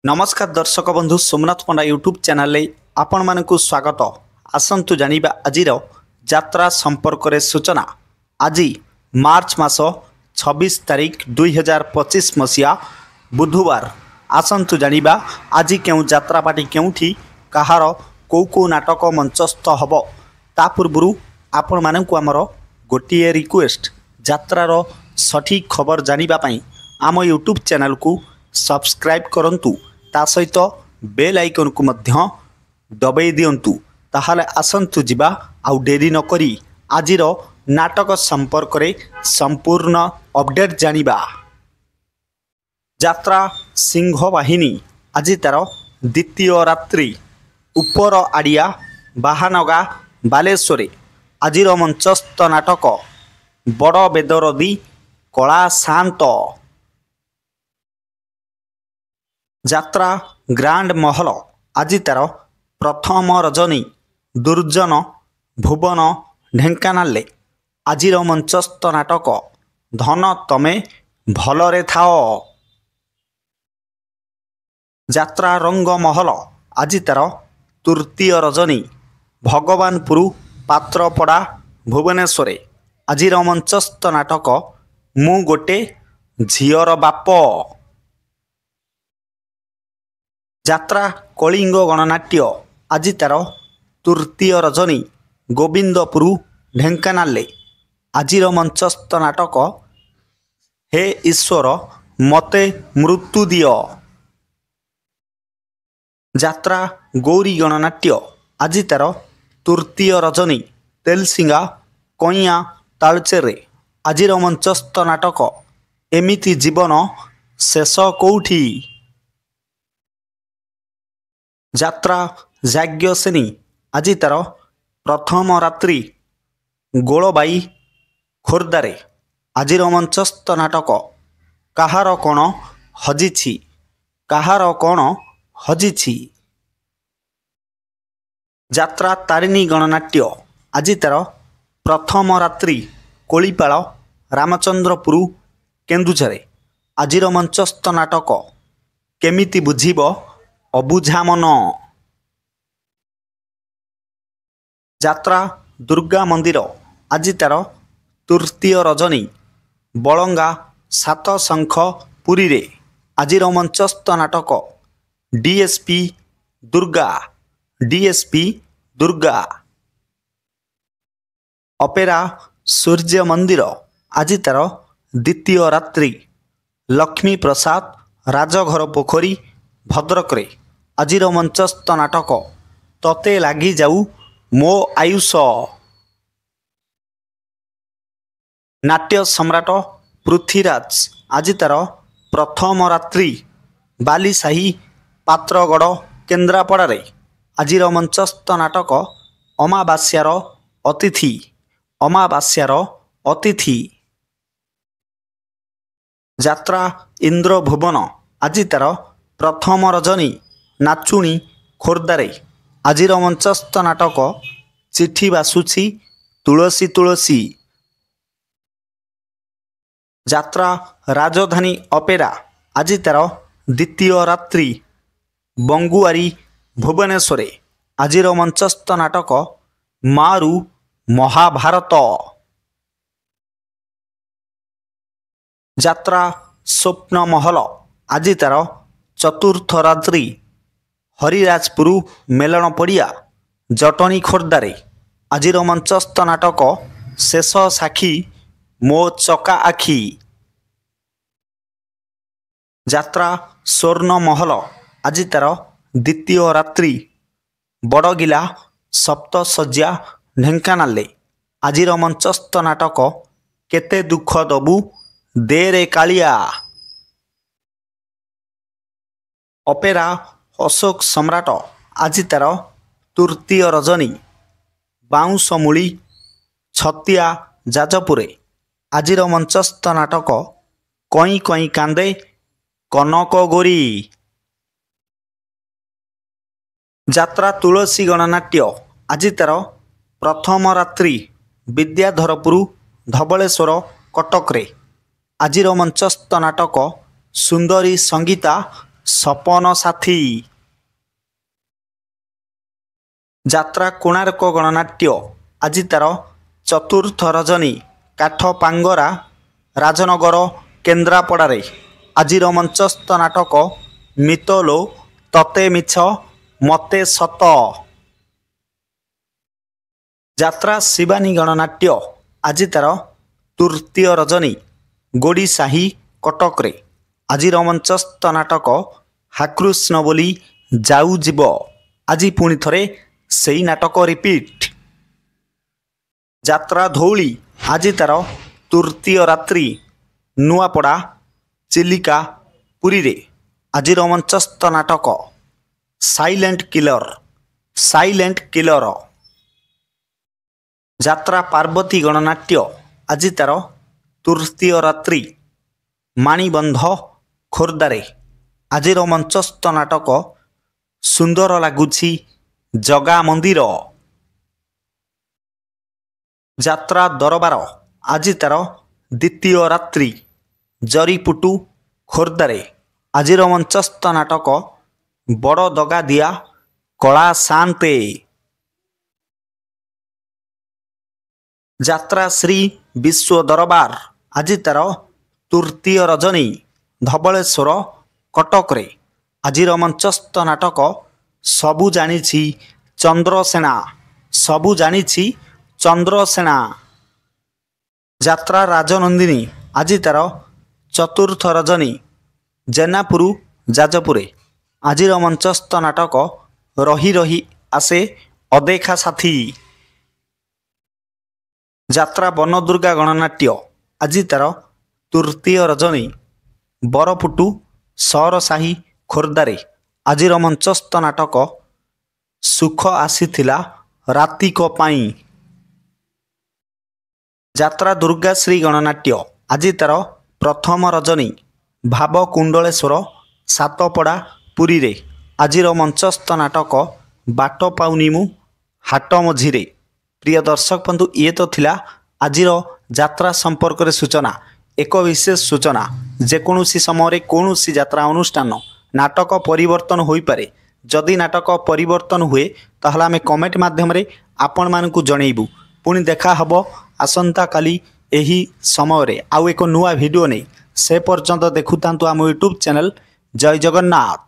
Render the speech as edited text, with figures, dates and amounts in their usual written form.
नमस्कार दर्शक बंधु सोमनाथ पंडा यूट्यूब चैनल आपण मानकु स्वागत। आसंतु जानिबा आजिर यात्रा संपर्क रे सूचना। आज मार्च मास 26 तारीख 2025 मसीहा बुधवार। आसंतु जानिबा आज केउ यात्रा पार्टी केउठी कहार को नाटक मंचस्थ हबो। ता पूर्वरु आपण मानकु हमर गोटिए रिक्वेस्ट, यात्रार सठिक खबर जानिबा पई आम यूट्यूब चैनल को सब्सक्राइब करंतु, ता सहित बेल आइकन को मध्य दबाई दियंतु। ताहाले आसंतु जिबा आउ डेरी न करी आजिर नाटक संपर्क रे संपूर्ण अपडेट जानिबा। यात्रा सिंह बाहिनी आज तार द्वितीय रात्रि उपर आड़िया बाहानगा बालेश्वरे आजिर मंचस्थ नाटक बड़ बेदरदी कला शांत। यात्रा ग्रांड महल आज तार प्रथम रजनी दुर्जन भुवन ढेंकानाल आजिर मंचस्थ नाटक धन तमे भलरे थाओ। यात्रा रंग महल आज तार तृतीय रजनी भगवानपुर पात्रपड़ा भुवनेश्वरे आजिर मंचस्थ नाटक मु गोटे झीर बाप। यात्रा कलिंग गणनाट्य आज तार तृतीय रजनी गोविंदपुर ढेंकानाल आजिर मंचस्थ नाटक हे ईश्वर मते मृत्यु दियो। यात्रा गौरी गणनाट्य आज तार तृतीय रजनी तेलसिंगा कइया तालचेरे आजिर मंचस्थ नाटक एमिति जीवन शेष कौठी। यात्रा याज्ञसेनी आज तार प्रथम रात्रि गोलबाई खोर्दारे आजिर मंचस्थ नाटक काहार कौन हजिछि काहार कौन हजिछि। यात्रा तारिणी गणनाट्य आज तार प्रथम रात्रि कोलीपाल रामचंद्रपुर केन्दुझरे आजिर मंचस्थ नाटक केमिति बुझिब अबुझा मन। यात्रा दुर्गा मंदिर आज तार तृतीय रजनी बलंगा सात शंख पुरी रे आजिर मंचस्थ नाटक डीएसपी दुर्गा। अपेरा सूर्य मंदिर आज तार द्वितीय रात्रि लक्ष्मी प्रसाद राजघर पोखरी भद्रक रे आजिर मंचस्थ नाटक तते लागी जाऊ मो आयुष। नाट्य सम्राट पृथ्वीराज आज तार प्रथम रात्रि बालीसाही पात्रगढ़ केन्द्रापड़ा रे आजिर मंचस्थ नाटक अमावास्यार अतिथि। यात्रा इंद्र भुवन आज तार प्रथम रजनी नाचुणी खोर्दारे आजिर मंचस्थ नाटक चिठी बासुछि तुलसी तुलसी। यात्रा राजधानी अपेरा आज तार द्वितीय रात्रि बंगुआरी भुवनेश्वरे आजिर मंचस्थ नाटक मारु महाभारत। यात्रा स्वप्न महल आज तार चतुर्थ रात्रि हरिराजपुर मेलन पड़िया जटनी खोर्दारे आजिर मंचस्थ नाटक शेष साखी मो चका आखि। यात्रा स्वर्ण महल आज तार द्वितीय रात्रि बड़गिला सप्तशज्या ढेंकानाल आजिर मंचस्थ नाटक केते दुख दबु देरे कालिया। अपेरा अशोक सम्राट आज तार तृतीय रजनी बाउंसमूली छतिया जाजपुरे आजिर मंचस्थ नाटक कई कई कांदे कनक गोरी। यात्रा तुलसी गणनाट्य आज तार प्रथम रात्रि विद्याधरपुर धबलेश्वर कटक रे आजिर मंचस्थ नाटक सुंदरी संगीता ସପନ ସାଥୀ। ଯାତ୍ରା କୋଣାର୍କ ଗଣନାଟ୍ୟ ଆଜି ତାର ଚତୁର୍ଥ ରଜନୀ କାଠପାଙ୍ଗରା ରାଜନଗର କେନ୍ଦ୍ରାପଡ଼ାରେ। ଆଜିର ମଞ୍ଚସ୍ଥ ନାଟକ ମିତଲୋ ତତେ ମିଛ ମତେ ସତ। ଯାତ୍ରା ଶିବାନୀ ଗଣନାଟ୍ୟ ଆଜି ତାର ତୃତୀୟ ରଜନୀ ଗୋଡ଼ିସାହି କଟକରେ। ଆଜିର ମଞ୍ଚସ୍ଥ ନାଟକ ହାକୃଷ୍ଣ ବୋଲି ଯାଉ ଯିବ। ଆଜି ପୁଣି ଥରେ ସେଇ ନାଟକ ରିପିଟ୍। ଯାତ୍ରା ଧଉଳି ଆଜି ତାର ତୃତୀୟ ରାତ୍ରି ନୂଆପଡ଼ା ଚିଲିକା ପୁରୀରେ। ଆଜିର ମଞ୍ଚସ୍ଥ ନାଟକ ସାଇଲେଣ୍ଟ କିଲର। ଯାତ୍ରା ପାର୍ବତୀ ଗଣନାଟ୍ୟ ଆଜି ତାର ତୃତୀୟ ରାତ୍ରି ମାଣିବନ୍ଧ ଖୋର୍ଦ୍ଧାରେ। ଆଜିର ମଞ୍ଚସ୍ଥ ନାଟକ ସୁନ୍ଦର ଲାଗୁଛି ଜଗା ମନ୍ଦିର। ଯାତ୍ରା ଦରବାର ଆଜି ତାର ଦ୍ୱିତୀୟ ରାତ୍ରି ଜରିପୁଟୁ ଖୋର୍ଦ୍ଧାରେ। ଆଜିର ମଞ୍ଚସ୍ଥ ନାଟକ ବଡ଼ ଦଗାଦିଆ କଳା ସାନ୍ତେ। ଯାତ୍ରା ଶ୍ରୀ ବିଶ୍ୱ ଦରବାର ଆଜି ତାର ତୃତୀୟ ରଜନୀ ଧବଳେଶ୍ୱର କଟକରେ। ଆଜିର ମଞ୍ଚସ୍ଥ ନାଟକ ସବୁ ଜାଣିଛି ଚନ୍ଦ୍ରସେନା। ଯାତ୍ରା ରାଜନନ୍ଦିନୀ ଆଜି ତାର ଚତୁର୍ଥ ରଜନୀ ଜେନାପୁର ଯାଜପୁରରେ। ଆଜିର ମଞ୍ଚସ୍ଥ ନାଟକ ରହି ରହି ଆସେ ଅଦେଖା ସାଥୀ। ଯାତ୍ରା ବନଦୁର୍ଗା ଗଣନାଟ୍ୟ ଆଜି ତାର ତୃତୀୟ ରଜନୀ ବରପୁଟୁ ସରସାହି ଖୋର୍ଦ୍ଧାରେ। ଆଜିର ମଞ୍ଚସ୍ଥ ନାଟକ ସୁଖ ଆସିଥିଲା ରାତିକ ପାଇଁ। ଯାତ୍ରା ଦୁର୍ଗାଶ୍ରୀ ଗଣନାଟ୍ୟ ଆଜି ତାର ପ୍ରଥମ ରଜନୀ ଭାବକୁଣ୍ଡଳେଶ୍ୱର ସାତପଡ଼ା ପୁରୀରେ। ଆଜିର ମଞ୍ଚସ୍ଥ ନାଟକ ବାଟ ପାଉନି ମୁଁ ହାଟ ମଝିରେ। ପ୍ରିୟ ଦର୍ଶକ ବନ୍ଧୁ, ଇଏ ତ ଥିଲା ଆଜିର ଯାତ୍ରା ସମ୍ପର୍କରେ ସୂଚନା। ଏକ ବିଶେଷ ସୂଚନା, ଯେକୌଣସି ସମୟରେ କୌଣସି ଯାତ୍ରା ଅନୁଷ୍ଠାନ ନାଟକ ପରିବର୍ତ୍ତନ ହୋଇପାରେ। ଯଦି ନାଟକ ପରିବର୍ତ୍ତନ ହୁଏ ତାହେଲେ ଆମେ କମେଣ୍ଟ ମାଧ୍ୟମରେ ଆପଣମାନଙ୍କୁ ଜଣାଇବୁ। ପୁଣି ଦେଖା ହେବ ଆସନ୍ତାକାଲି ଏହି ସମୟରେ ଆଉ ଏକ ନୂଆ ଭିଡ଼ିଓ ନେଇ। ସେ ପର୍ଯ୍ୟନ୍ତ ଦେଖୁଥାନ୍ତୁ ଆମ ୟୁଟ୍ୟୁବ୍ ଚ୍ୟାନେଲ୍। ଜୟ ଜଗନ୍ନାଥ।